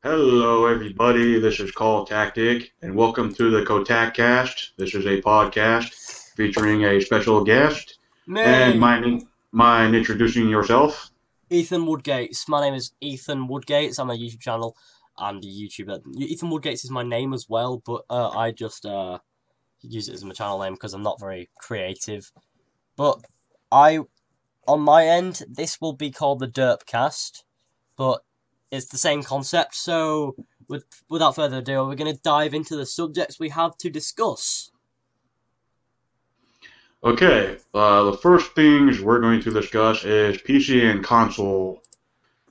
Hello, everybody. This is Coltactic, and welcome to the CoTacCast. This is a podcast featuring a special guest. And Me, mind introducing yourself. Ethan Woodgates. My name is Ethan Woodgates. I'm a YouTube channel and a YouTuber. Ethan Woodgates is my name as well, but I just use it as my channel name because I'm not very creative. But I, on my end, this will be called the D3RP-CAST, but it's the same concept. So, without further ado, we're going to dive into the subjects we have to discuss. Okay, the first things we're going to discuss is PC and console.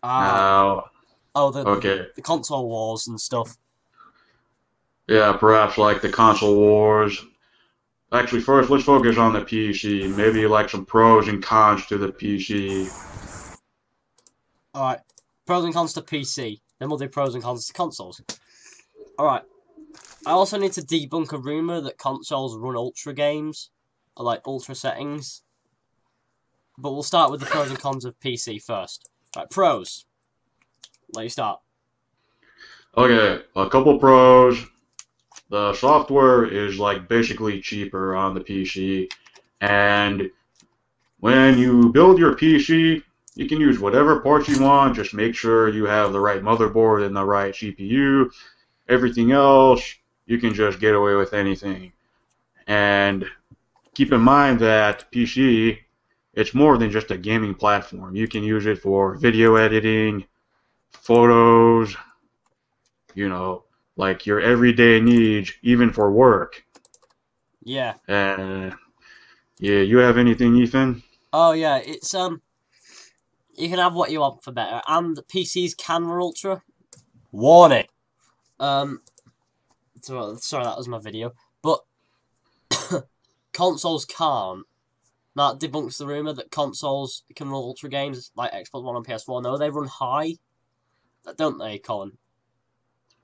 Ah, Now, oh, okay, the console wars and stuff. yeah, perhaps like the console wars. Actually, first, let's focus on the PC. Maybe like some pros and cons to the PC. Alright, pros and cons to PC. Then we'll do pros and cons to consoles. Alright, I also need to debunk a rumour that consoles run ultra games, or like ultra settings. But we'll start with the pros and cons of PC first. Right, pros. Let you start. Okay, a couple pros. The software is like basically cheaper on the PC, and when you build your PC, you can use whatever parts you want. Just make sure you have the right motherboard and the right CPU. Everything else, you can just get away with anything. And keep in mind that PC, it's more than just a gaming platform. You can use it for video editing, photos, you know, like your everyday needs, even for work. Yeah. And yeah, you have anything, Ethan? Oh yeah, it's you can have what you want for better, and PCs can run ultra. Warning. Um, sorry, that was my video, but consoles can't. That debunks the rumor that consoles can run ultra games like Xbox One and PS4. No, they run high, don't they, Colin?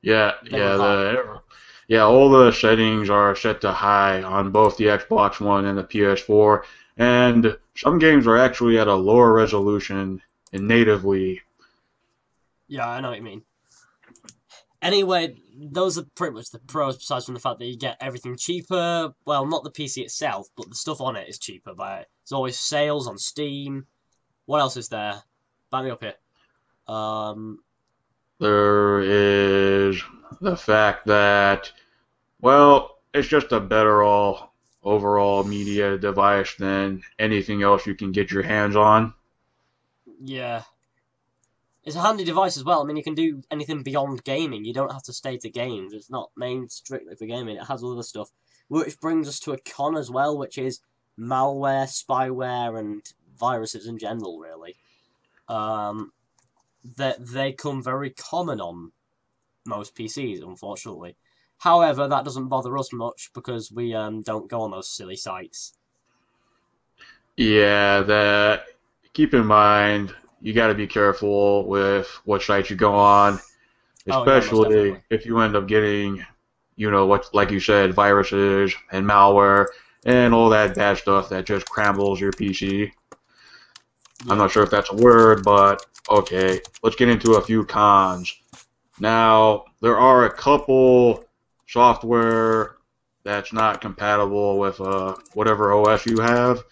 Yeah, They run high. all the settings are set to high on both the Xbox One and the PS4, and some games are actually at a lower resolution and natively. Yeah, I know what you mean. Anyway, those are pretty much the pros, besides from the fact that you get everything cheaper. Well, not the PC itself, but the stuff on it is cheaper. There's always sales on Steam. What else is there? Back me up here. Um, There is the fact that, well, it's just a better all overall media device than anything else you can get your hands on. yeah, it's a handy device as well. I mean, you can do anything beyond gaming. You don't have to stay to games. It's not made strictly for gaming. It has other stuff, which brings us to a con as well, which is malware, spyware, and viruses in general. Really, um, that they come very common on most PCs, unfortunately. However, that doesn't bother us much because we don't go on those silly sites. Yeah, that keep in mind you got to be careful with what sites you go on, Oh yeah, most especially definitely. if you end up getting, what, like you said, viruses and malware and all that bad stuff that just crumbles your PC. I'm Yeah. not sure if that's a word, but okay, let's get into a few cons. Now, there are a couple software that's not compatible with whatever OS you have.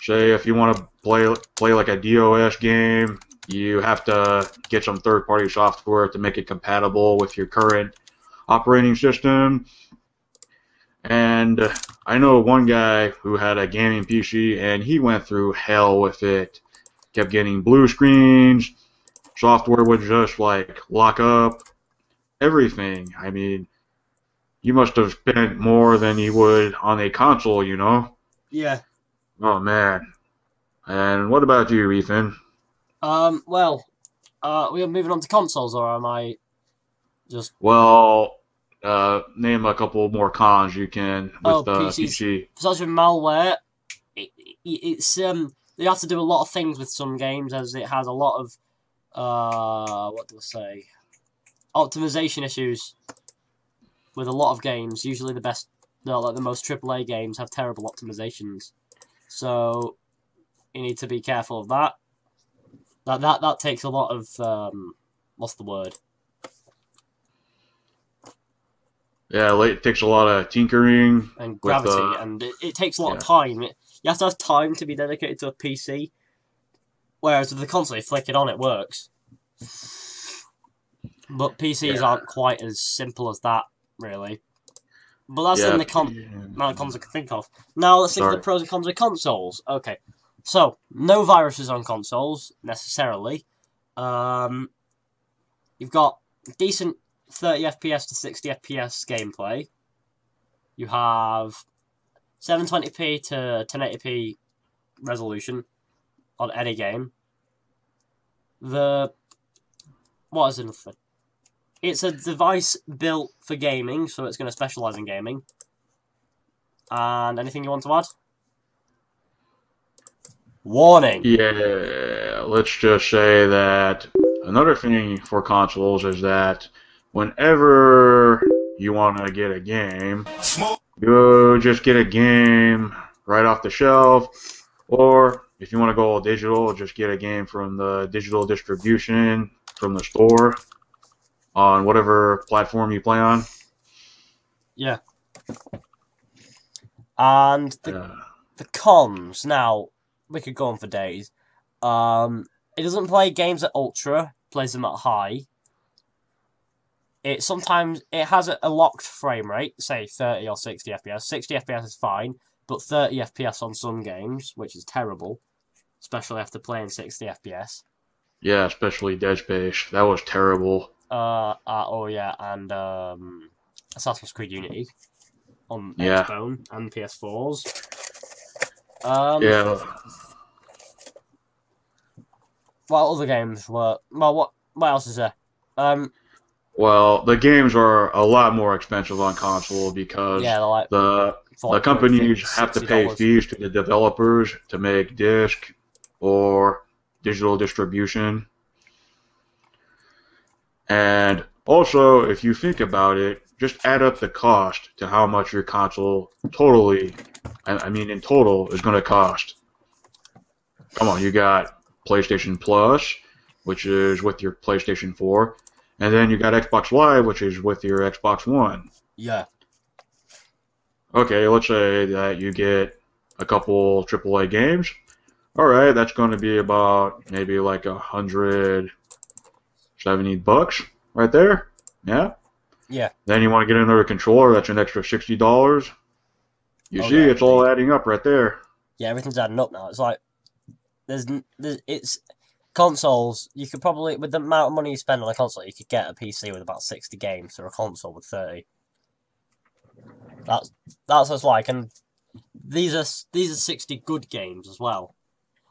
Say if you want to play like a DOS game, you have to get some third-party software to make it compatible with your current operating system. And I know one guy who had a gaming PC, and he went through hell with it. Kept getting blue screens. Software would just like lock up. Everything. I mean, you must have spent more than you would on a console. Yeah. Oh man. And what about you, Ethan? Well, we are moving on to consoles, or am I just Well, name a couple more cons you can with the PCs? PC. Besides with malware, it's you have to do a lot of things with some games, as it has a lot of what do I say, optimization issues with a lot of games. Usually, the best, no, like the most AAA games have terrible optimizations, so you need to be careful of that. That takes a lot of what's the word? Yeah, it takes a lot of tinkering and with gravity, and it takes a lot of yeah. time. You have to have time to be dedicated to a PC, whereas with the console, you flick it on, it works. But PCs aren't quite as simple as that, really. But that's in Yeah. the amount of cons I can think of. Now let's think of the Sorry. pros and cons of consoles. Okay, so no viruses on consoles necessarily. You've got decent 30 FPS to 60 FPS gameplay. You have 720p to 1080p resolution on any game. What is another thing? It's a device built for gaming, so it's going to specialize in gaming. And anything you want to add? Warning. Yeah, let's just say that another thing for consoles is that whenever you want to get a game, you just get a game right off the shelf, or if you want to go all digital, just get a game from the digital distribution from the store on whatever platform you play on. Yeah. And the cons. Now, we could go on for days. It doesn't play games at ultra, plays them at high. It has a locked frame rate, say 30 or 60 FPS. 60 FPS is fine, but 30 FPS on some games, which is terrible, especially after playing 60 FPS. Yeah, especially Dead Space. That was terrible. Oh yeah, and Assassin's Creed Unity on Yeah. Xbone and PS4s. Yeah. What other games were? Well, what else is there? Well, the games are a lot more expensive on console because Yeah, they're like the 40 companies quid, have to pay $60. fees to the developers to make disc or digital distribution. And also, if you think about it, just add up the cost to how much your console in total, is going to cost. Come on, you got PlayStation Plus, which is with your PlayStation 4, and then you got Xbox Live, which is with your Xbox One. Yeah. Okay, let's say that you get a couple AAA games. All right, that's going to be about maybe like $170 right there. Yeah. Yeah. Then you want to get another controller. That's an extra $60. You see, yeah, it's all adding up right there. Yeah, everything's adding up now. It's like it's consoles. You could probably, with the amount of money you spend on a console, you could get a PC with about 60 games or a console with 30. That's what it's like, and these are 60 good games as well.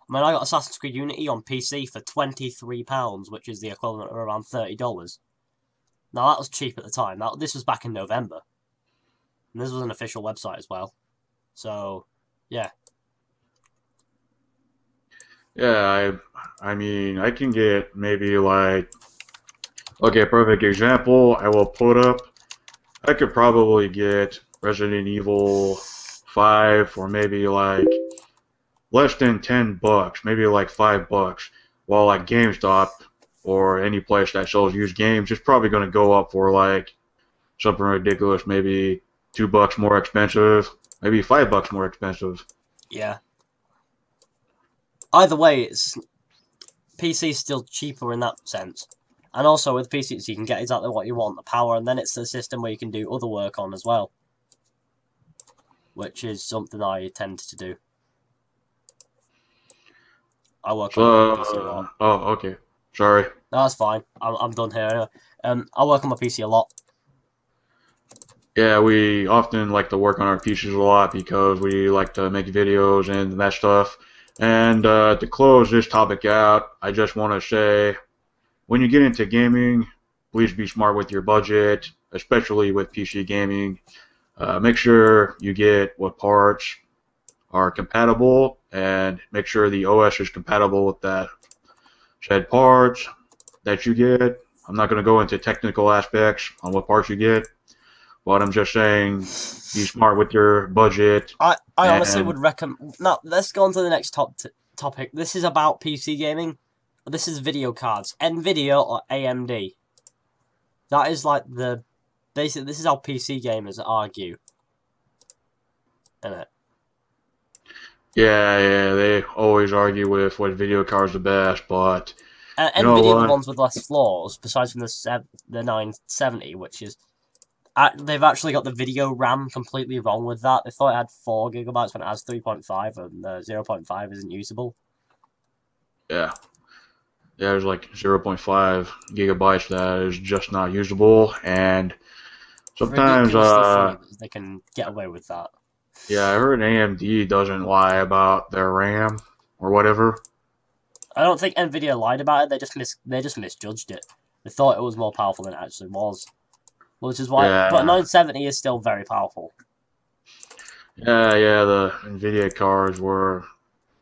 I mean, I got Assassin's Creed Unity on PC for £23, which is the equivalent of around $30. Now that was cheap at the time. This was back in November, and this was an official website as well. So, yeah. Yeah, I mean, I can get maybe like, okay, perfect example, I will put up, I could probably get Resident Evil 5 for maybe like less than $10, maybe like $5, while like GameStop or any place that sells used games is probably going to go up for like something ridiculous, maybe $2 more expensive, maybe $5 more expensive. Yeah. Either way, PC's still cheaper in that sense. And also with PCs, you can get exactly what you want, the power, and then it's the system where you can do other work on as well. Which is something I tend to do. I work on my PC a lot. Oh, okay. Sorry. No, that's fine. I'm done here. I work on my PC a lot. Yeah, we often like to work on our PCs a lot because we like to make videos and that stuff. And to close this topic out, I just want to say, when you get into gaming, please be smart with your budget, especially with PC gaming. Make sure you get what parts are compatible, and make sure the OS is compatible with that said parts that you get. I'm not going to go into technical aspects on what parts you get, but I'm just saying, be smart with your budget. I honestly would recommend. Now, let's go on to the next topic. This is about PC gaming. This is video cards. NVIDIA or AMD. That is like the basically this is how PC gamers argue, isn't it? Yeah, they always argue with what video card's the best, but you know Nvidia are the what? ones with less flaws, besides from the 970, which is they've actually got the video RAM completely wrong with that. They thought it had 4 gigabytes when it has 3.5, and 0.5 isn't usable. Yeah, there's like 0.5 gigabytes that is just not usable, and sometimes, Ridiculously funny that they can get away with that. yeah, I heard AMD doesn't lie about their RAM or whatever. I don't think Nvidia lied about it. They just misjudged it. They thought it was more powerful than it actually was, which is why. But Yeah, 970 is still very powerful. yeah, the NVIDIA cards were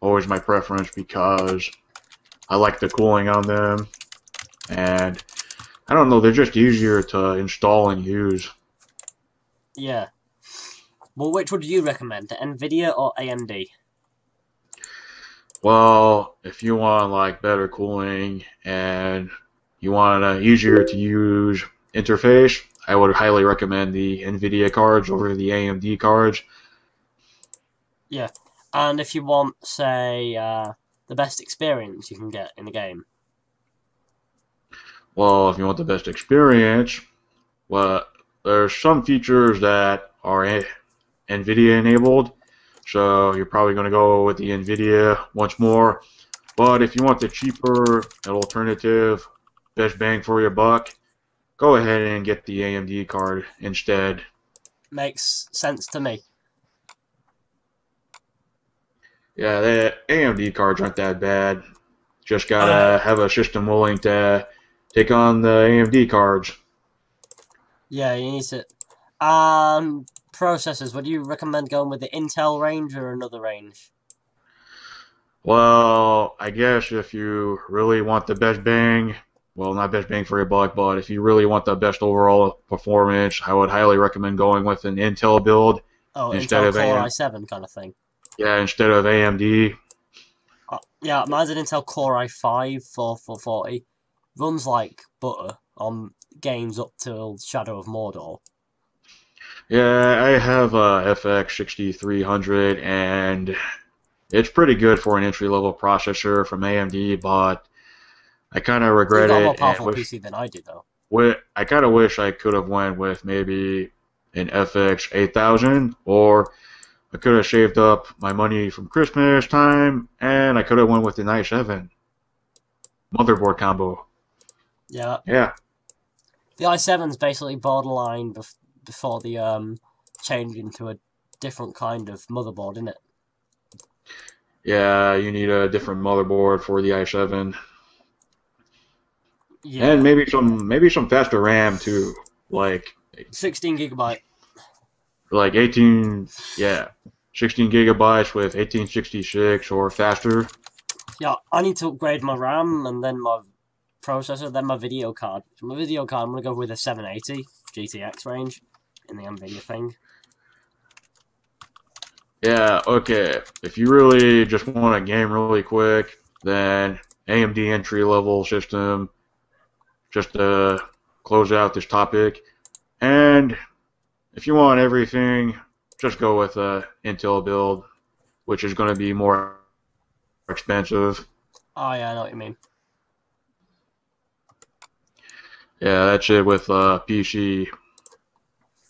always my preference because I like the cooling on them, and I don't know, they're just easier to install and use. Yeah. Well, which would you recommend, Nvidia or AMD? Well, if you want like better cooling and you want an easier to use interface, I would highly recommend the NVIDIA cards over the AMD cards. Yeah. And if you want, say, the best experience you can get in the game. Well, if you want the best experience, well, there's some features that are NVIDIA enabled, so you're probably going to go with the NVIDIA once more. But if you want the cheaper alternative, best bang for your buck, go ahead and get the AMD card instead. Makes sense to me. Yeah, the AMD cards aren't that bad. Just Uh, gotta have a system willing to take on the AMD cards. yeah, you need to. Processors. Would you recommend going with the Intel range or another range? Well, I guess if you really want the best bang, well, not best bang for your buck, but if you really want the best overall performance, I would highly recommend going with an Intel build Oh, instead Intel of Core AM, i7 kind of thing. yeah, instead of AMD. Yeah, mine's an Intel Core i5 4440. Runs like butter on games up till Shadow of Mordor. Yeah, I have a FX 6300 and it's pretty good for an entry level processor from AMD, but I kind of You've regret got a more it and powerful wish PC than I do, though. I kind of wish I could have went with maybe an FX 8000, or I could have shaved up my money from Christmas time and I could have went with an i7 motherboard combo. Yeah, Yeah, the i7's basically borderline before the change into a different kind of motherboard, isn't it? yeah, you need a different motherboard for the i7 and Yeah, maybe some faster RAM too, like 16 gigabyte. 18, yeah, 16 gigabytes with 1866 or faster. Yeah, I need to upgrade my RAM and then my processor, then my video card. So my video card, I'm gonna go with a 780 GTX range in the Nvidia thing. Yeah, okay. If you really just want a game really quick, then AMD entry level system, just to close out this topic. And if you want everything, just go with a Intel build, which is going to be more expensive. Oh yeah, I know what you mean. Yeah, that's it with PC.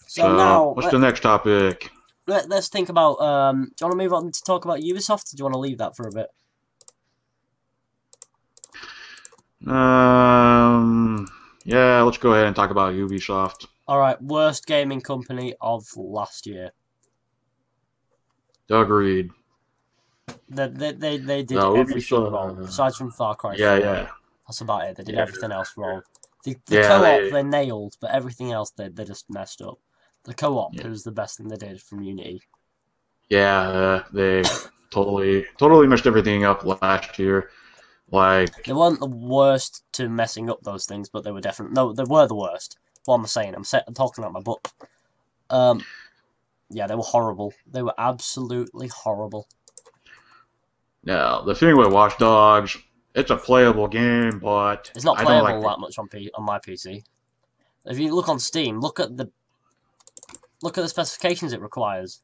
So So, now what's the next topic? let's think about. Do you want to move on to talk about Ubisoft? Or do you want to leave that for a bit? Yeah, let's go ahead and talk about Ubisoft. All right, worst gaming company of last year. Agreed. They did No, everything wrong, Ubisoft. besides from Far Cry Yeah, 4. yeah, That's about it. They did yeah, everything else wrong. The yeah. co-op they nailed, but everything else they just messed up. The co-op Yeah. was the best thing they did from Unity. Yeah, they totally messed everything up last year. Like, They weren't the worst to messing up those things, but they were definitely they were the worst. What am I saying? I'm talking about my book. Yeah, they were horrible. They were absolutely horrible. now the thing with Watch Dogs, it's a playable game, but It's not I don't playable like that much on my PC. If you look on Steam, look at the specifications it requires.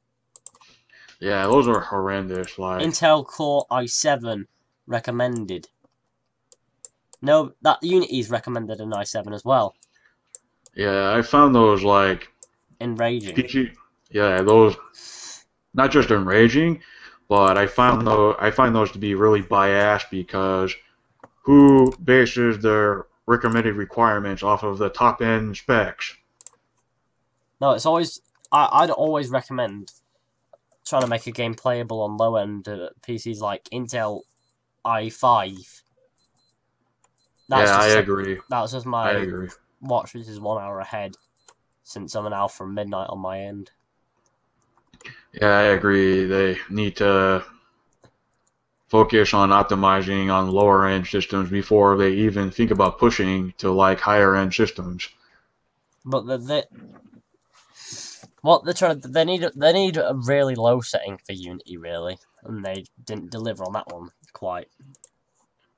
Yeah, those are horrendous. Like Intel Core i7 recommended. No, that Unity's recommended an i7 as well. yeah, I found those like Enraging. PG. Yeah, those not just enraging, but I find those to be really biased because who bases their recommended requirements off of the top end specs? No, it's always... I'd always recommend trying to make a game playable on low-end PCs like Intel i5. Yeah, I agree. That's just I my agree. watch, which is 1 hour ahead, since I'm an hour from midnight on my end. Yeah, I agree. They need to focus on optimizing on lower end systems before they even think about pushing to like higher end systems. But what they're trying to... They need a really low setting for Unity, really. And they didn't deliver on that one quite.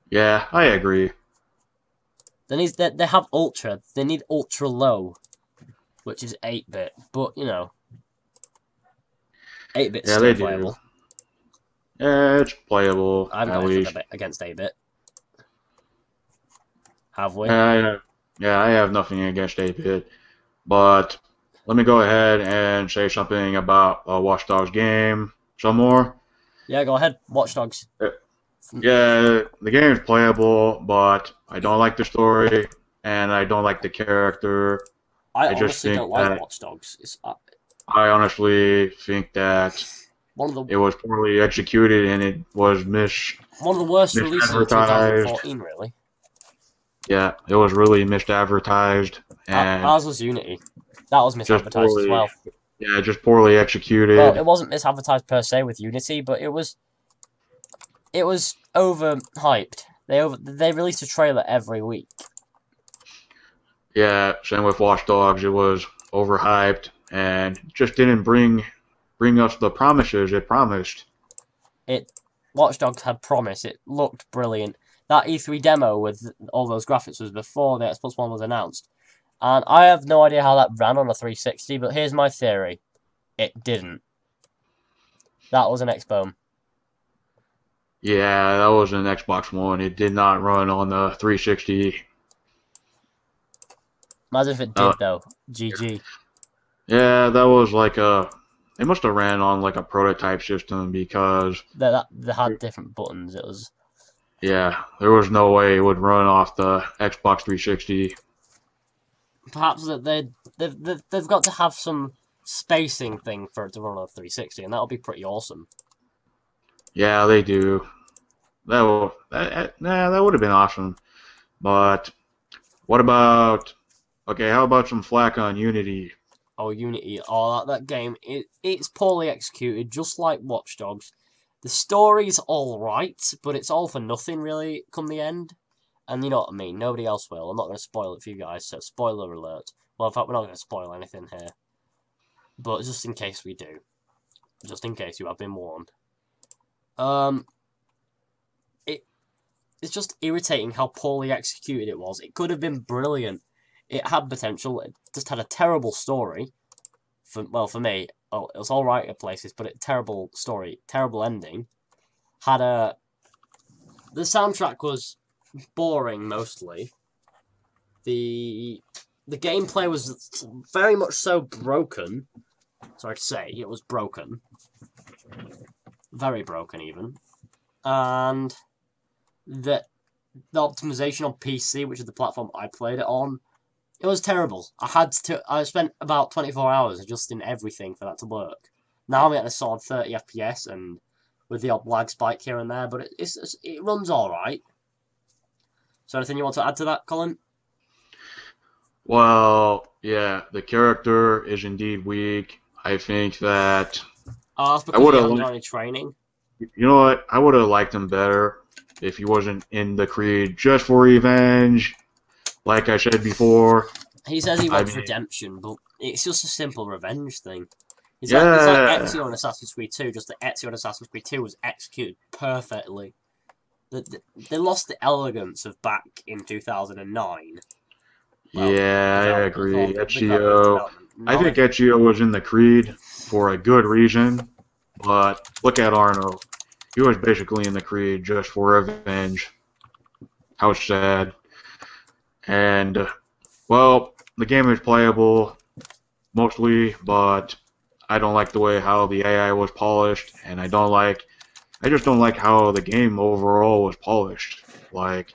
Yeah, I agree. They have Ultra. They need Ultra Low, which is 8-bit. But, you know, 8-bit's Yeah, still they do. playable. Yeah, it's playable I haven't at got least. anything against 8-bit. Have we? Yeah, I have nothing against 8-bit, but let me go ahead and say something about Watch Dogs game some more. Yeah, go ahead. Watch Dogs. Yeah, the game is playable, but I don't like the story and I don't like the character. I I just honestly think don't like that Watch Dogs. It's I honestly think that one of the it was poorly executed and it was worst releases of misadvertised. 2014, really. Yeah, it was really misadvertised and Ours was Unity. That was just misadvertised as poorly, well. yeah, just poorly Well, executed. it wasn't misadvertised per se with Unity, but it was overhyped. They released a trailer every week. Yeah, same with Watch Dogs. It was overhyped and just didn't bring us the promises it promised. Watch Dogs had promise. It looked brilliant. That E3 demo with all those graphics was before the Xbox One was announced. And I have no idea how that ran on a 360, but here's my theory. It didn't. That was an X-Bone. Yeah, that was an Xbox One. It did not run on the 360. Imagine if it did, though. GG. Yeah, that was like a. They must have ran on like a prototype system because They had different buttons. It was... yeah, there was no way it would run off the Xbox 360. Perhaps that they've got to have some spacing thing for it to run on a 360, and that'll be pretty awesome. Yeah, they do. That would have been awesome. But what about how about some flack on Unity? Oh, Unity. Oh, that game. It's poorly executed, just like Watch Dogs. The story's alright, but it's all for nothing, really, come the end. And you know what I mean. Nobody else will. I'm not going to spoil it for you guys, so spoiler alert. Well, in fact, we're not going to spoil anything here. But just in case we do. Just in case you have been warned. It's just irritating how poorly executed it was. It could have been brilliant. It had potential. It just had a terrible story. For me, it was alright at places, but terrible story, terrible ending. The soundtrack was boring mostly. The gameplay was very much so broken. Sorry to say, it was broken. Very broken, even. And the optimization on PC, which is the platform I played it on, it was terrible. I spent about 24 hours adjusting everything for that to work. Now I'm at a solid 30 FPS and with the odd lag spike here and there, but it runs alright. So anything you want to add to that, Colin? Well, yeah, the character is indeed weak. I think that Oh, that's I because would you have haven't done any training. you know what? I would have liked him better if he wasn't in the Creed just for revenge. Like I said before. He says he wants redemption, but it's just a simple revenge thing. It's Yeah. like Ezio on Assassin's Creed 2, just that Ezio on Assassin's Creed 2 was executed perfectly. They lost the elegance of back in 2009. Well, Yeah, I development as well. agree. Big part of it is Ezio. development. I Not think like, Ezio was in the Creed for a good reason, but look at Arno. He was basically in the Creed just for revenge. How sad. And, well, the game is playable mostly, but I don't like the way how the AI was polished, and I just don't like how the game overall was polished. Like,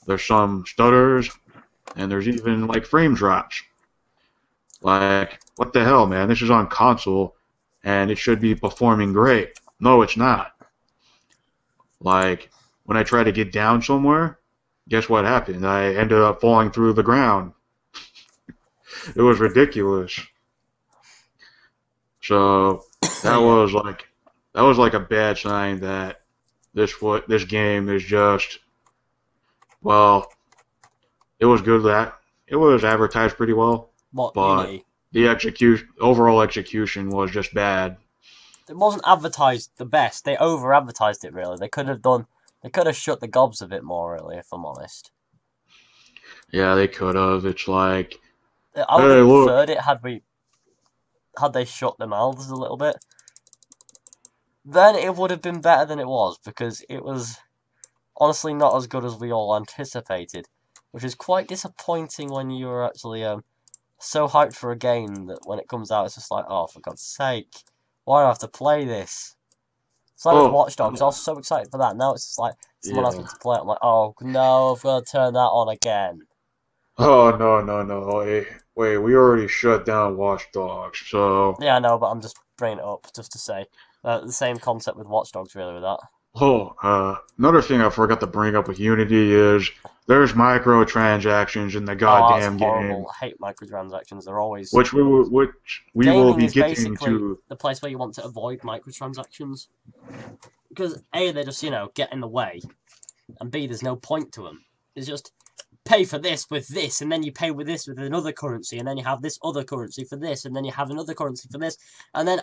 there's some stutters, and there's even, like, frame drops. Like, what the hell, man? This is on console, and it should be performing great. No, it's not. Like, when I try to get down somewhere, guess what happened? I ended up falling through the ground. It was ridiculous. So yeah. that was like a bad sign that this game is just, well, it was good that it was advertised pretty well, What, but Unity? the overall execution was just bad. It wasn't advertised the best. They over advertised it, really. They could have shut the gobs a bit more, really, if I'm honest. Yeah, they could have. It's like, I would hey, have look. preferred it had they shut their mouths a little bit. Then it would have been better than it was, because it was honestly not as good as we all anticipated, which is quite disappointing when you're actually so hyped for a game that when it comes out it's just like, oh, for God's sake, why do I have to play this? It's like with Oh, Watch Dogs, I was so excited for that. Now it's just like someone asked me yeah. to play it. I'm like, oh no, I've got to turn that on again. Oh, no, no, no. Wait, we already shut down Watch Dogs, so. Yeah, I know, but I'm just bringing it up just to say the same concept with Watch Dogs, really, with that. Oh, another thing I forgot to bring up with Unity is there's microtransactions in the Oh, that's goddamn game, horrible. I hate microtransactions. They're always horrible. which we will Gaming be is getting basically to. the place where you want to avoid microtransactions because A, they just get in the way, and B, there's no point to them. It's just pay for this with this, and then you pay with this with another currency, and then you have this other currency for this, and then you have another currency for this, and then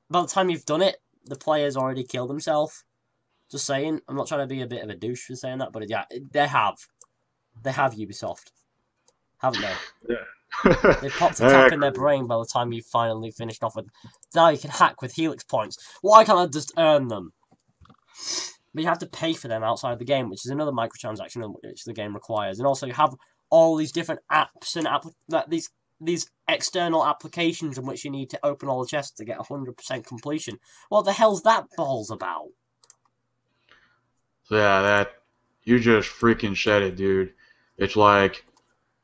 by the time you've done it, the player's already killed himself. Just saying, I'm not trying to be a bit of a douche for saying that, but yeah, they have Ubisoft, haven't they? Yeah. They've popped a I tap in their agree. brain by the time you've finally finished off with. Now you can hack with Helix points. Why can't I just earn them? But you have to pay for them outside the game, which is another microtransaction which the game requires. And also you have all these different apps and these external applications in which you need to open all the chests to get 100% completion. What the hell's that balls about? So yeah, that you just freaking said it, dude. It's like,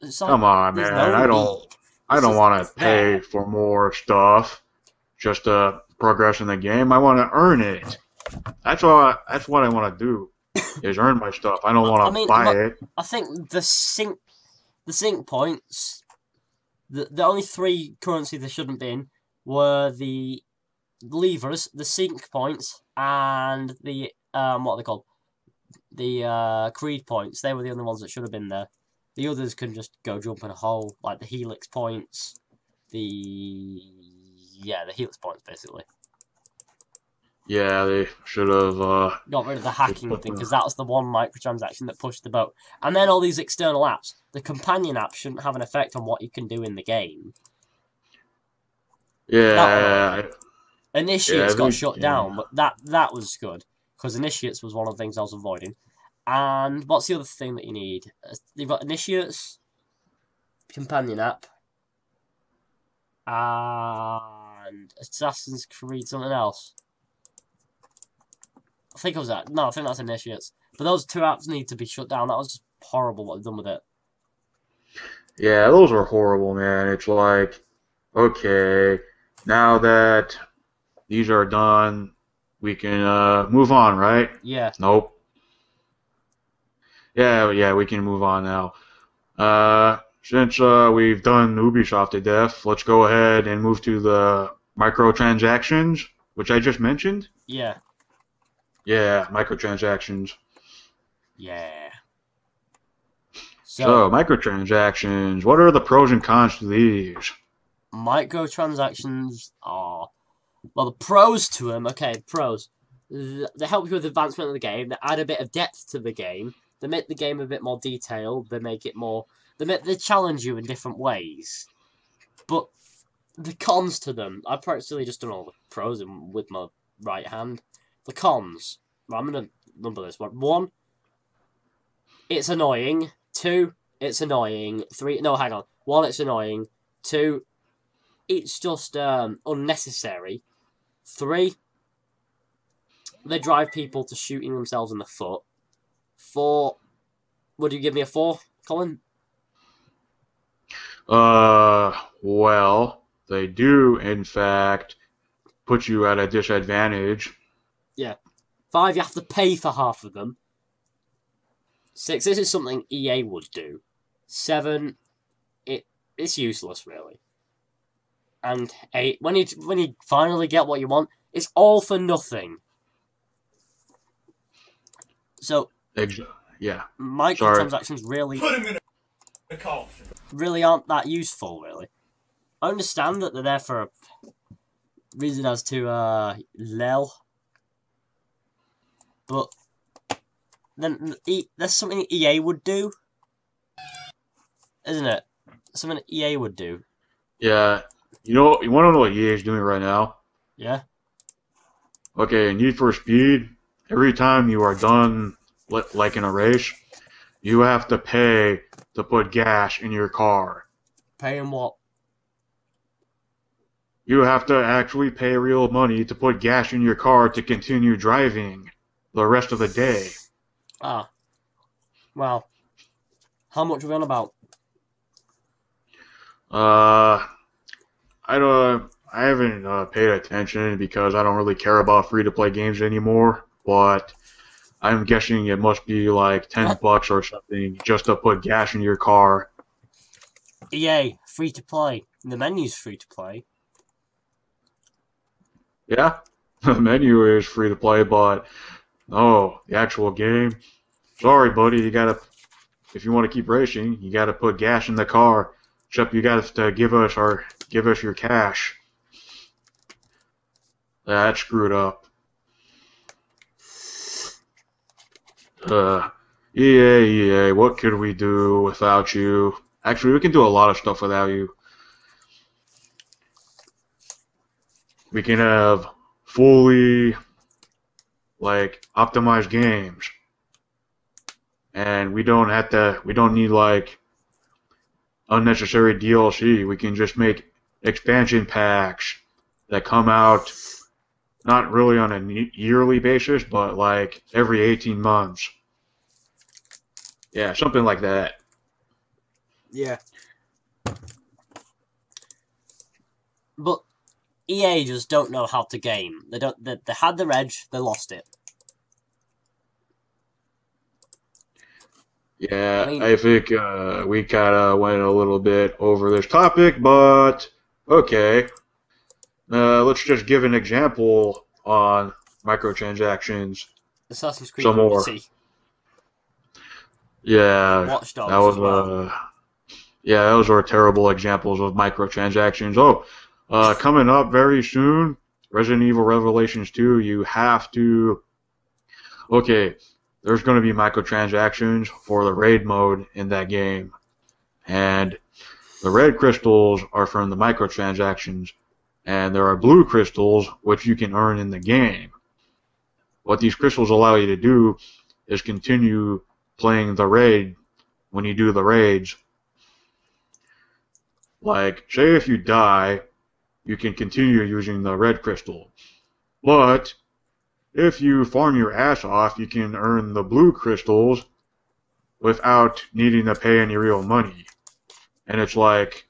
It's like come on, there's man. no need. I It's don't just want it's to pay there. for more stuff just to progress in the game. I want to earn it. That's what I want to do. Is earn my stuff. I don't I want to mean, buy look, it. I think the sync points. The only three currencies there shouldn't been were the levers, the sync points, and the what are they called? The creed points. They were the only ones that should have been there. The others can just go jump in a hole, like the helix points, the helix points basically. Yeah, they should have Got rid of the just hacking put thing the because that was the one microtransaction that pushed the boat. And then all these external apps. The companion app shouldn't have an effect on what you can do in the game. That annoyed yeah, me. Initiates got shut yeah. down, but that was good because Initiates was one of the things I was avoiding. And what's the other thing that you need? You've got Initiates, companion app, and Assassin's Creed something else. I think it was that. No, I think that's Initiates. But those two apps need to be shut down. That was just horrible what they've done with it. Yeah, those are horrible, man. It's like, okay, now that these are done, we can move on, right? Yeah. Nope. Yeah, we can move on now. Since we've done Ubisoft to death, let's go ahead and move to the microtransactions, which I just mentioned. Yeah. Yeah, microtransactions. Yeah. So, So, microtransactions, what are the pros and cons to these? microtransactions are... Well, the pros to them... Okay, pros. They help you with advancement of the game. They add a bit of depth to the game. They make the game a bit more detailed. They make it more... they challenge you in different ways, but the cons to them, I've practically just done all the pros with my right hand. The cons, I'm going to number this one. 1, it's annoying. 2, it's annoying. 3, no, hang on. 1, it's annoying. 2, it's just unnecessary. 3, they drive people to shooting themselves in the foot. 4, would you give me a 4, Colin? Well, they do, in fact, put you at a disadvantage. Yeah. 5, you have to pay for half of them. 6, this is something EA would do. 7, it's useless, really. And 8, when you finally get what you want, it's all for nothing. So, yeah. Microtransactions really aren't that useful, really. I understand that they're there for a reason as to lel, but then there's something EA would do, isn't it? Something EA would do. Yeah. You want to know what EA is doing right now? Yeah. Okay, Need for Speed, every time you are done, like in a race, you have to pay to put gas in your car. Paying what? You have to actually pay real money to put gas in your car to continue driving the rest of the day. Ah. Well, how much are we on about? I haven't paid attention because I don't really care about free-to-play games anymore, but I'm guessing it must be like $10 or something just to put gas in your car. EA, free to play. The menu's free to play. Yeah, the menu is free to play, but no, the actual game. Sorry, buddy, if you want to keep racing, you gotta put gas in the car. Except you got to give us your cash. That's screwed up. EA, what could we do without you? Actually, we can do a lot of stuff without you. We can have fully, optimized games. And we don't need, unnecessary DLC. We can just make expansion packs that come out not really on a yearly basis, but every 18 months. Yeah, something like that. Yeah. But EA just don't know how to game. They had their edge, they lost it. Yeah, I think we kind of went a little bit over this topic, but okay. Let's just give an example on microtransactions. Assassin's Creed Some more. Unity. Yeah, Watch Dogs that was as well. those were terrible examples of microtransactions. Oh, coming up very soon, Resident Evil Revelations 2. You have to. Okay, there's going to be microtransactions for the raid mode in that game, and the red crystals are from the microtransactions, and there are blue crystals which you can earn in the game. What these crystals allow you to do is continue playing the raid when you do the raids. Say if you die, you can continue using the red crystal. But if you farm your ass off, you can earn the blue crystals without needing to pay any real money. And it's like,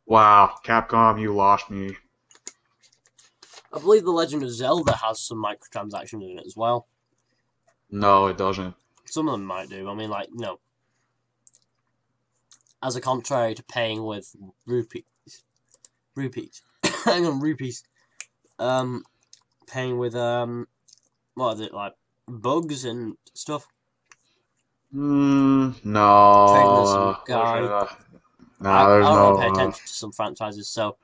wow, Capcom, you lost me. I believe The Legend of Zelda has some microtransactions in it as well. No, it doesn't. Some of them might do. I mean, as a contrary to paying with rupees. Hang on, rupees. Paying with, what is it, bugs and stuff? No. Trading with some guy. I don't really pay attention to some franchises, so.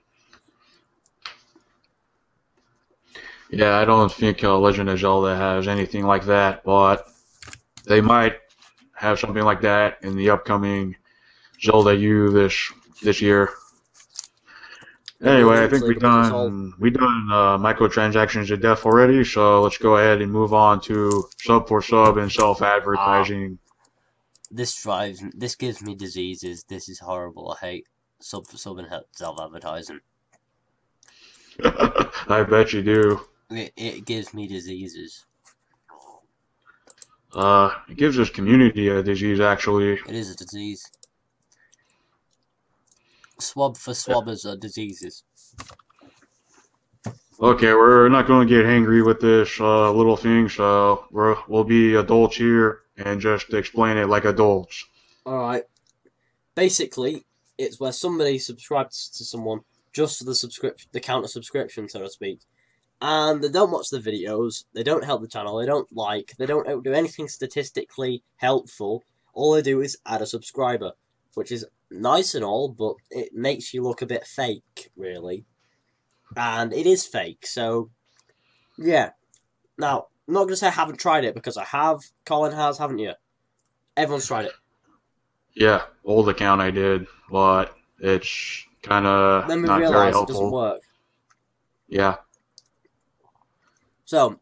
Yeah, I don't think Legend of Zelda has anything like that, but they might have something like that in the upcoming Zelda U this year. Anyway, I think we done microtransactions to death already, so let's go ahead and move on to sub for sub and self-advertising. This gives me diseases. This is horrible. I hate sub for sub and self-advertising. I bet you do. It gives me diseases. It gives this community a disease, actually. It is a disease. Swab for swabbers are diseases. Okay, we're not going to get angry with this little thing, so we'll be adults here and just explain it like adults. Alright. Basically, it's where somebody subscribes to someone just for the count of subscription, so to speak. And they don't watch the videos, they don't help the channel, they don't do anything statistically helpful. All they do is add a subscriber, which is nice and all, but it makes you look a bit fake, really. And it is fake, so yeah. Now, I'm not going to say I haven't tried it, because I have. Colin has, haven't you? Everyone's tried it. Yeah, old account I did, but it's kind of not very helpful. It doesn't work. Yeah. So,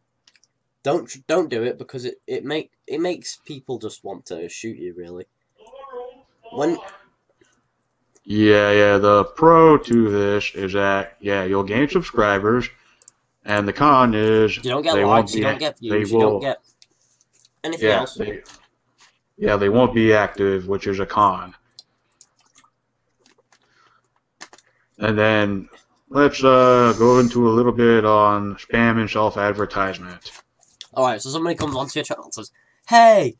don't do it, because it makes people just want to shoot you, really. Yeah, the pro to this is that, yeah, you'll gain subscribers, and the con is you don't get likes, you don't get views, you don't get anything else. They won't be active, which is a con. And then, let's go into a little bit on spam and self-advertisement. Alright, so somebody comes onto your channel and says, "Hey,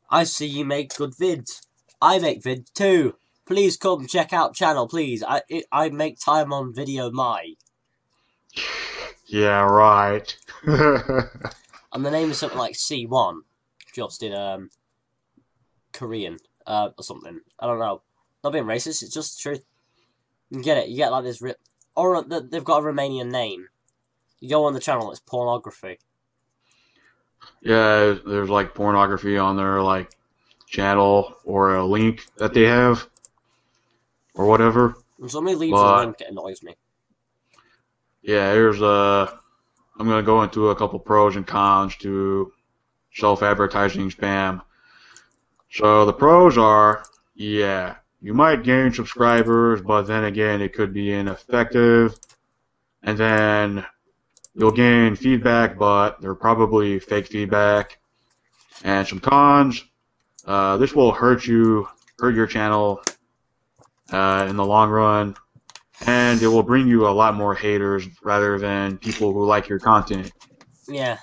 I see you make good vids. I make vids too. Please come check out channel, please. I make time on video my." Yeah, right. And the name is something like C1, just in Korean or something. I don't know. Not being racist, it's just the truth. You get it. You get like this or they've got a Romanian name. You go on the channel, it's pornography. Yeah, there's like pornography on their like channel or a link that they have. Or whatever. When somebody leaves a link, it annoys me. Yeah, I'm going to go into a couple pros and cons to self-advertising spam. So the pros are, yeah, you might gain subscribers, but then again, it could be ineffective. And then you'll gain feedback, but they're probably fake feedback. And some cons, this will hurt your channel in the long run, and it will bring you a lot more haters rather than people who like your content. Yeah.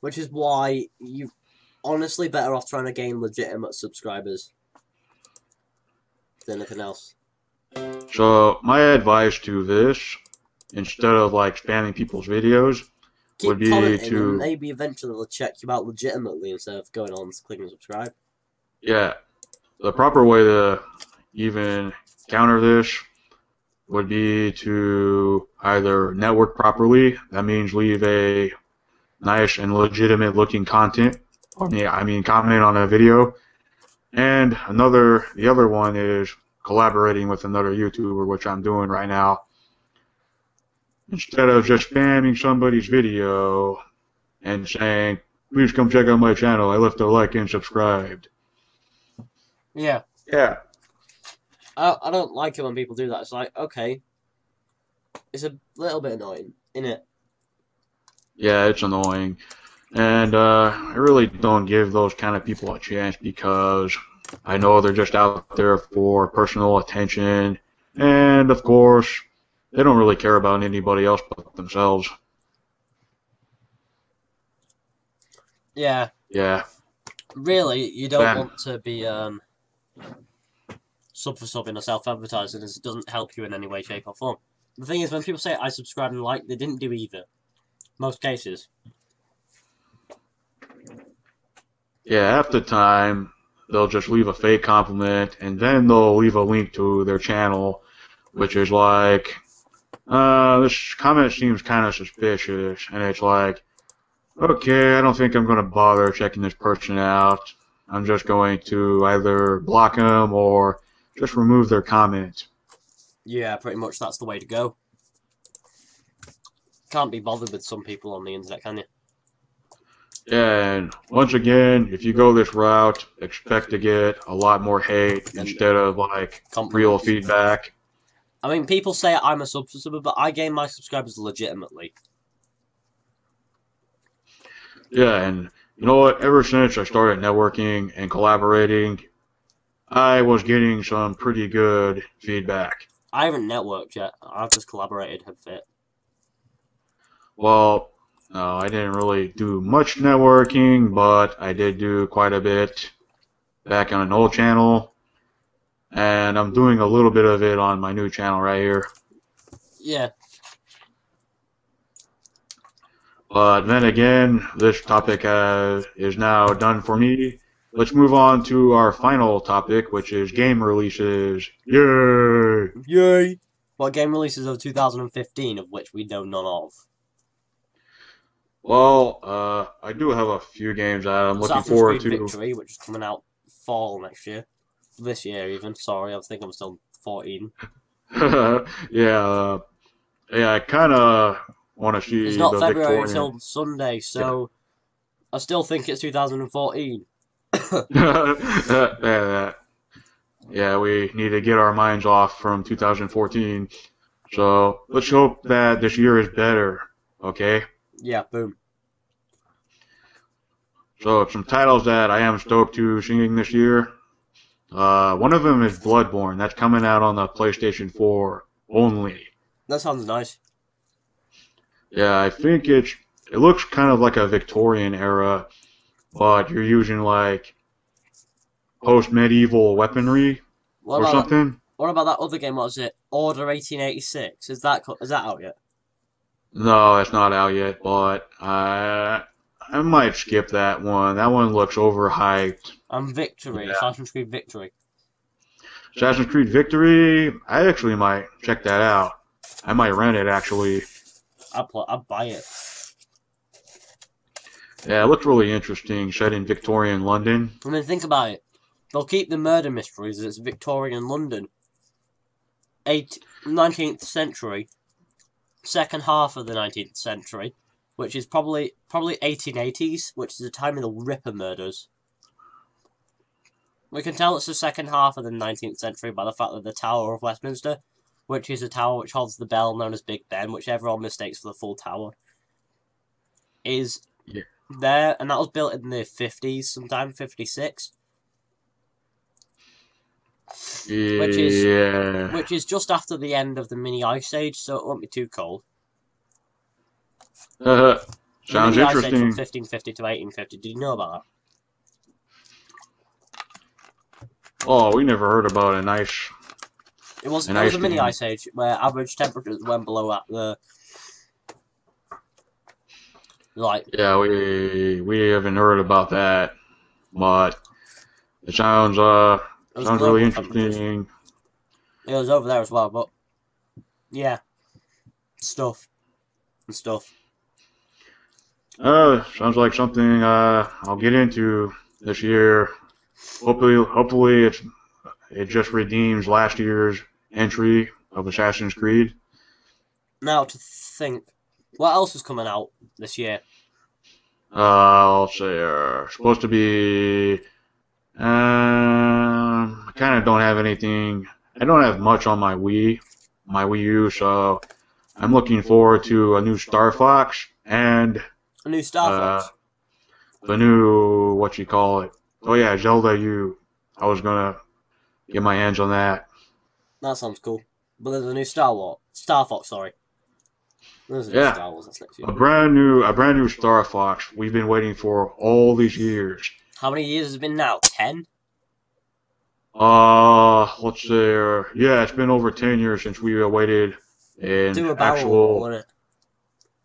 Which is why you honestly better off trying to gain legitimate subscribers than anything else. So my advice to this, instead of like spamming people's videos, would be to and maybe eventually they'll check you out legitimately instead of going on clicking subscribe. Yeah. The proper way to even counter this would be to either network properly. That means leave a nice and legitimate looking content. comment on a video. And the other one is collaborating with another YouTuber, which I'm doing right now. Instead of just spamming somebody's video and saying, "Please come check out my channel. I left a like and subscribed." Yeah. Yeah. I don't like it when people do that. It's like, okay. It's a little bit annoying, innit? Yeah, it's annoying. And I really don't give those kind of people a chance because I know they're just out there for personal attention. And, of course, they don't really care about anybody else but themselves. Yeah. Yeah. Really, you don't want to be sub for sub in a self-advertising, as it doesn't help you in any way, shape, or form. The thing is, when people say I subscribe and like, they didn't do either. Most cases. Yeah, half the time they'll just leave a fake compliment and then they'll leave a link to their channel, which is like, this comment seems kind of suspicious, and it's like, Okay, I don't think I'm going to bother checking this person out. I'm just going to either block them or just remove their comment. Yeah, pretty much that's the way to go. Can't be bothered with some people on the internet, can you? And once again, if you go this route, expect to get a lot more hate instead of like real Compliments. feedback. I mean, people say I'm a subscriber, but I gain my subscribers legitimately. Yeah, and you know what? Ever since I started networking and collaborating, I was getting some pretty good feedback. I haven't networked yet. I've just collaborated a bit. Well, no, I didn't really do much networking, but I did do quite a bit back on an old channel, and I'm doing a little bit of it on my new channel right here. Yeah. But then again, this topic is now done for me. Let's move on to our final topic, which is game releases. Yay! Yay! What game releases of 2015, of which we know none of? Well, I do have a few games that I'm looking Assassin's forward Creed to. Victory, which is coming out fall next year. This year, even. Sorry, I think I'm still 14. Yeah, yeah, I kind of want to It's see not the February Victorian. until Sunday, so I still think it's 2014. Yeah, yeah, we need to get our minds off from 2014. So let's hope that this year is better. Okay. Yeah, boom. So some titles that I am stoked to seeing this year. One of them is Bloodborne. That's coming out on the PlayStation 4 only. That sounds nice. Yeah, I think it looks kind of like a Victorian era, but you're using like post-medieval weaponry What or about that? something. What about that other game? What was it? Order 1886. Is that out yet? No, it's not out yet, but I might skip that one. That one looks overhyped. And Victory. Yeah. Assassin's Creed Victory. Assassin's Creed Victory, I actually might check that out. I might rent it actually. I'd buy it. Yeah, it looks really interesting, set in Victorian London. I mean, think about it. They'll keep the murder mysteries. It's Victorian London. 19th century. Second half of the 19th century, which is probably 1880s, which is the time of the Ripper murders. We can tell it's the second half of the 19th century by the fact that the Tower of Westminster, which is a tower which holds the bell known as Big Ben, which everyone mistakes for the full tower, is there, and that was built in the 50s, sometime 56. Yeah. Which is just after the end of the mini ice age, so it won't be too cold. Sounds mini ice age interesting. from 1550 to 1850. Did you know about that? Oh, we never heard about an ice. It was a mini ice age where average temperatures went below at the Yeah, we haven't heard about that, but it sounds really interesting. It was over there as well, but yeah, stuff. Sounds like something I'll get into this year. Hopefully it just redeems last year's entry of Assassin's Creed. Now to think, what else is coming out this year? I'll say supposed to be. I kind of don't have anything. I don't have much on my Wii U, so I'm looking forward to a new Star Fox and a new Star Fox. The new what you call it? Oh yeah, Zelda U. I was gonna get my hands on that. That sounds cool. But there's a new Star Fox. Sorry. There's a new Star Wars. That's next year. A brand new Star Fox. We've been waiting for all these years. How many years has it been now? 10? Let's see. Yeah, it's been over 10 years since we awaited an actual. Wasn't it?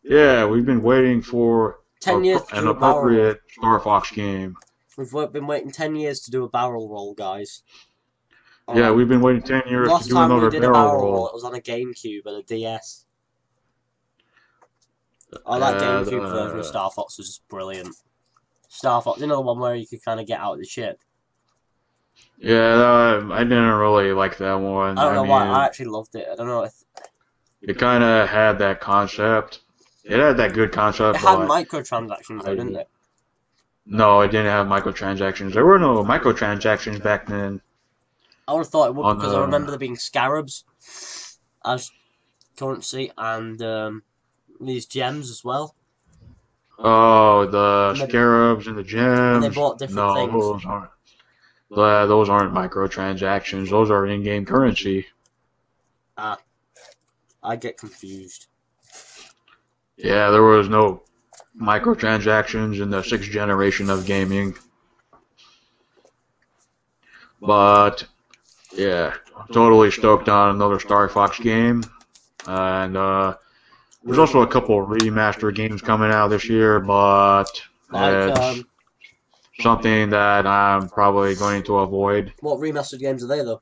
Yeah, we've been waiting for 10 years an appropriate Star Fox game. We've been waiting 10 years to do a barrel roll, guys. Yeah, we've been waiting 10 years to do another barrel roll. It was on a GameCube and a DS. Oh, that GameCube version of Star Fox was just brilliant. Star Fox, you know the one where you could kind of get out of the ship? Yeah, I didn't really like that one. I don't know why, I mean, actually loved it. I don't know if... it kind of had that concept. It had that good concept, It had but microtransactions though, didn't it? no, it didn't have microtransactions. There were no microtransactions back then. I would have thought it would On because I remember there being scarabs as currency and these gems as well. Oh, the And they, scarabs and the and they gems. bought different No, things. those aren't microtransactions. Those are in-game currency. Ah, I get confused. Yeah, there was no microtransactions in the sixth generation of gaming. But yeah, totally stoked on another Star Fox game. And there's also a couple remaster games coming out this year, but Like, it's something that I'm probably going to avoid. what remastered games are they though?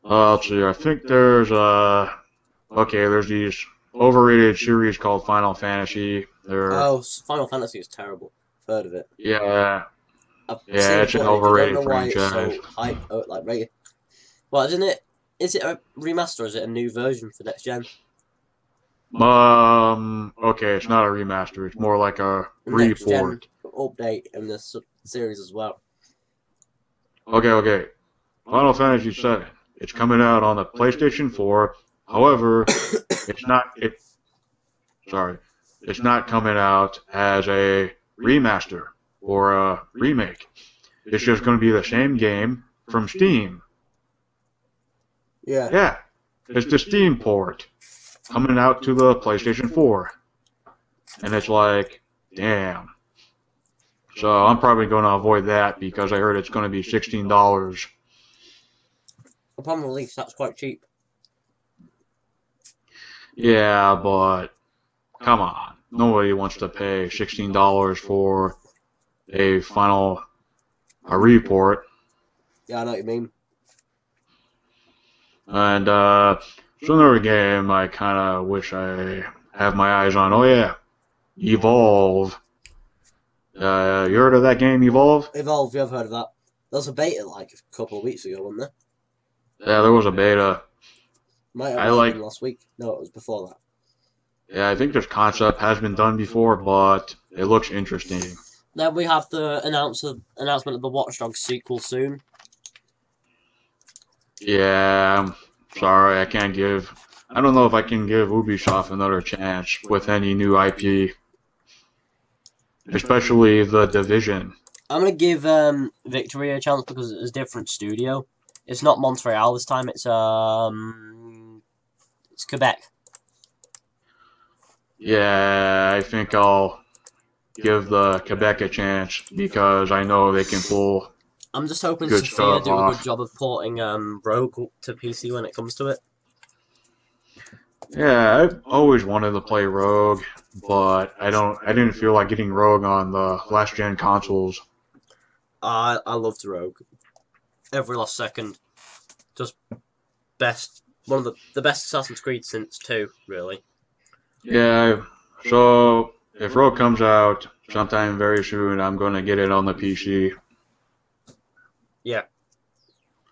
Let's see, I think there's there's these overrated series called Final Fantasy. Oh, Final Fantasy is terrible. I've heard of it. Yeah, I've yeah, seen it's an footage. I don't overrated know why it's franchise. so hype, like rated. Well, isn't it? Is it a remaster or is it a new version for next gen? Okay, it's not a remaster. It's more like a Next gen report. update in the series as well. Okay. Final Fantasy VII. It's coming out on the PlayStation 4. However, it's not. It's not coming out as a remaster or a remake. It's just going to be the same game from Steam. Yeah. Yeah, it's the Steam port coming out to the PlayStation 4. And it's like, damn. So I'm probably going to avoid that because I heard it's going to be $16. Upon release, that's quite cheap. Yeah, but come on. Nobody wants to pay $16 for a report. Yeah, I know what you mean. And it's another game I kind of wish I have my eyes on. Oh yeah, Evolve. You heard of that game, Evolve? Evolve, you have heard of that. There was a beta like a couple of weeks ago, wasn't there? Yeah, there was a beta. Might have I been last week. No, it was before that. Yeah, I think this concept has been done before, but it looks interesting. Then we have the announcement of the Watch Dogs sequel soon. Yeah, I'm sorry, I don't know if I can give Ubisoft another chance with any new IP. Especially The Division. I'm going to give Victory a chance because it's a different studio. It's not Montreal this time, it's Quebec. Yeah, I think I'll give the Quebec a chance because I know they can pull. I'm just hoping Good Sophia stuff do a off. good job of porting Rogue to PC when it comes to it. Yeah, I've always wanted to play Rogue, but I didn't feel like getting Rogue on the last gen consoles. I loved Rogue. Every last second. Just one of the best Assassin's Creed since 2, really. Yeah, so if Rogue comes out sometime very soon, I'm going to get it on the PC. Yeah.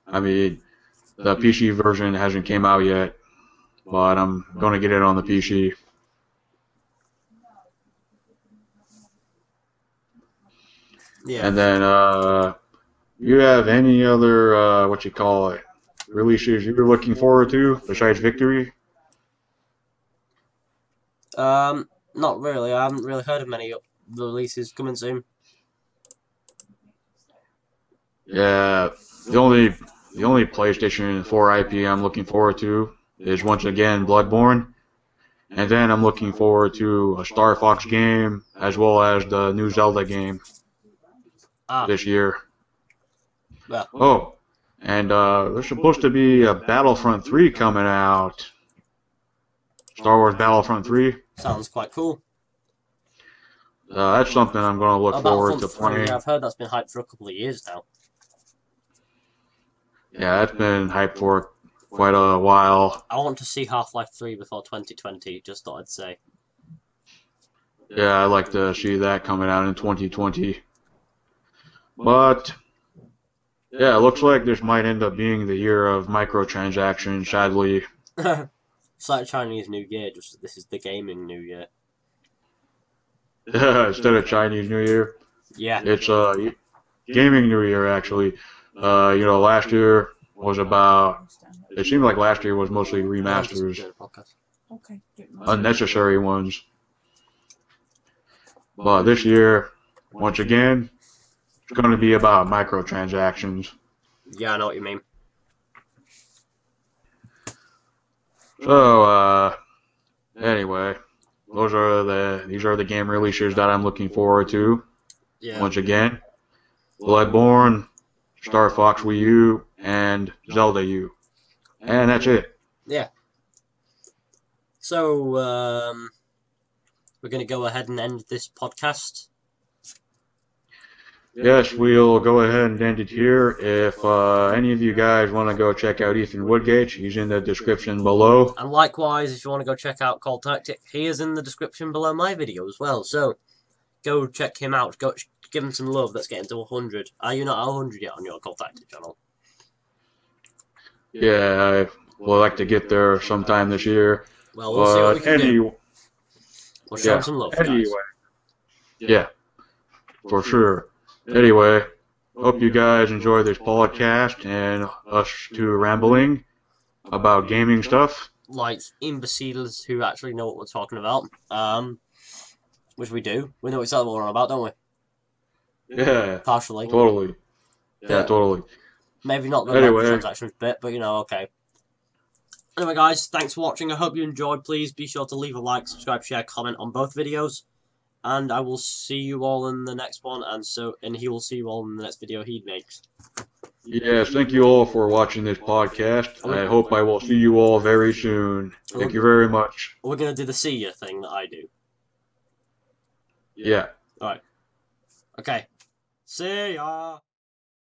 I mean, the PC version hasn't came out yet, but I'm going to get it on the PC. Yeah. And then, you have any other, releases you're looking forward to besides Victory? Not really. I haven't really heard of many releases coming soon. Yeah, the only PlayStation 4 IP I'm looking forward to is once again Bloodborne. And then I'm looking forward to a Star Fox game as well as the new Zelda game this year. Yeah. Oh, and there's supposed to be a Battlefront 3 coming out. Star Wars Battlefront 3. Sounds quite cool. That's something I'm going to look forward to playing. I've heard that's been hyped for a couple of years now. Yeah, that's been hyped for quite a while. I want to see Half-Life 3 before 2020, just thought I'd say. Yeah, I'd like to see that coming out in 2020. But yeah, it looks like this might end up being the year of microtransactions, sadly. It's like Chinese New Year, just this is the gaming New Year. Instead of Chinese New Year, Yeah. it's gaming New Year actually. Last year was about. It seemed like last year was mostly remasters, Okay. unnecessary ones. But this year, once again, it's going to be about microtransactions. Yeah, I know what you mean. So, anyway, these are the game releases that I'm looking forward to. Yeah. Once again, Bloodborne, Star Fox Wii U, and Zelda U. And that's it. Yeah. So, we're going to go ahead and end this podcast. Yes, we'll go ahead and end it here. If any of you guys want to go check out Ethan Woodgate, he's in the description below. And likewise, if you want to go check out Coltactic, he is in the description below my video as well. So, go check him out. Go give him some love. Let's get him to 100. Are you not at 100 yet on your Coltactic channel? Yeah, I would like to get there sometime this year. Well, we'll see what we can do. We'll show Yeah, him some love, anyway. guys. Yeah, for sure. Anyway, hope you guys enjoy this podcast and us two rambling about gaming stuff. Like imbeciles who actually know what we're talking about. Which we do. We know exactly what we're on about, don't we? Yeah, Partially. totally. Yeah, totally. Maybe not the Anyway. microtransactions bit, but okay. Anyway, guys, thanks for watching. I hope you enjoyed. Please be sure to leave a like, subscribe, share, comment on both videos. And I will see you all in the next one, and he will see you all in the next video he makes. Yes, thank you all for watching this podcast. I hope I will see you all very soon. Thank you very much. We're going to do the see ya thing that I do. Yeah. Alright. Okay. See ya!